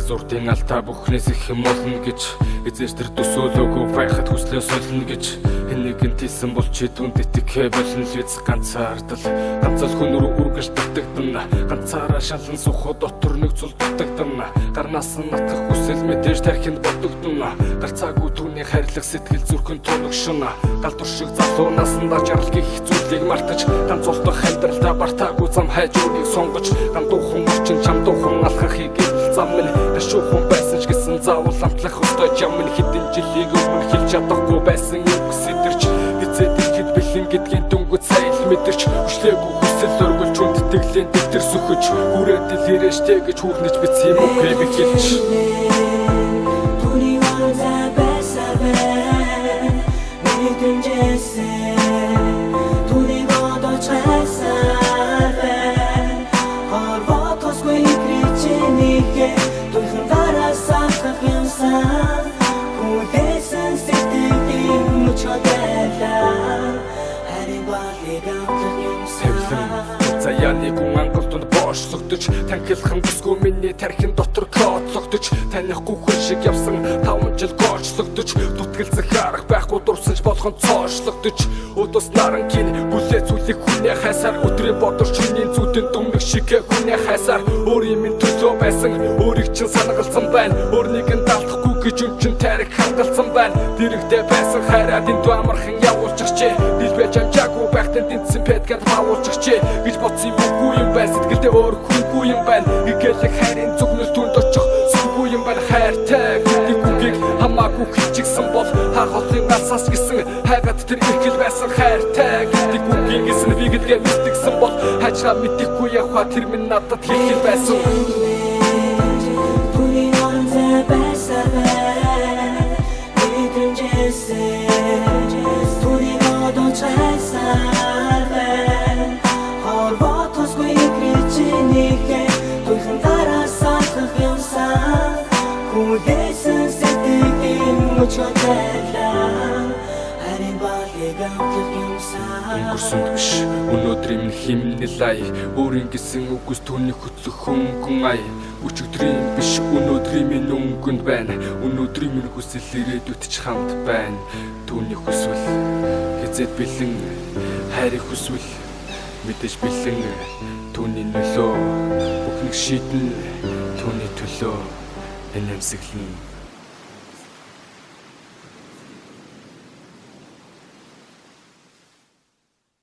зурдын алтаа бүхнээс их юм болно гэж эзэж тэр төсөөлөөгүй байхад хүслээ солино гэж хэн нэгэн тийсэн бол чи түнд итгэхэ болно л биз ганцаардал ганцал хүн рүү үргэж татагдана ганцаараа шалан сухад дотор нэг цул татагдана гарнаас нь натгах хүсэл мэдээж тархинд бодогдно гарцаагүй түүний хайрлах сэтгэл зүрхэн тунагшина галдур шиг залуунаас нь дажрал гих зүйлийг мартаж ганц улдах амьдралдаа бартаагүй зам хайж үүнийг сонгож гандуухан орчин чамдуухан алхахыг зам минь ташуухан байсан ч гэсэн заавал амтлах өстой жам минь хэдэн жилийг өмнө хэлж чадахгүй байсан юм сэдэрч эцэд ихэд бэлэн гэдгийн дүнгууд сайн л мэдэрч хүчлээгүй хүсэл өргөлж үндтгэлийн дэвтэр сөхөж хүрээд илэрээштэй гэж хүрнэж бицсэн юм уу би хэлж Заяаны гүн анголтод боочлогдож танхилхан бүсгүй миний тархин дотор кодлогдож танихгүй хүн шиг явсан 5 жил гоочлогдож дутгэлцэх арга байхгүй дурсанч болгон цоошлогдож өдөөс нарангийн бүлээ зүйлийг хүнээ хайсаар өдрөө бодорч хүний зүудэн дүнэг шиг хүнээ хайсаар өөрийн минь төлөө байсан өөрийг чинь санагалсан байна өөрнийг нь даалдахгүй гэж өмчин тарих хангалсан байна дэрэгдээ байсан хайраа дэнд амархан явуулчих чи билбэж амжаагүй байхтан дэнтсэн пэдгад харуулчих чи гэж бодсон үгүй юм байна сэтгэлдээ өөр хүнгүй юм байна игэлэх хайрын зүгнэл түнд очих сүнгүй юм байна хайртай гэдгийг хамаагүй хичигсэн бол хаалгын насаас гисэн хайгаад тэр ихэл байсан хайртай гэдгийг гисэн би гэдгээ мэдгсэн бол хачаа мэдэхгүй яваа тэр минь надад хийх байсан өнгөрсөн биш өнөөдрийн минь химнэлай өөрийн гэсэн үгс түүний хөтлөх хөнгөн ай өчигдрийн биш өнөөдрийн минь өнгөнд байна өнөөдрийн минь хүсэл ирээдүйд ч хамт байна түүний хүсвэл хязээд бэлэн хайрыг хүсвэл мэдээж бэлэн түүний нөлөө бүх нэг шийдэн түүний төлөө энэ амсаглан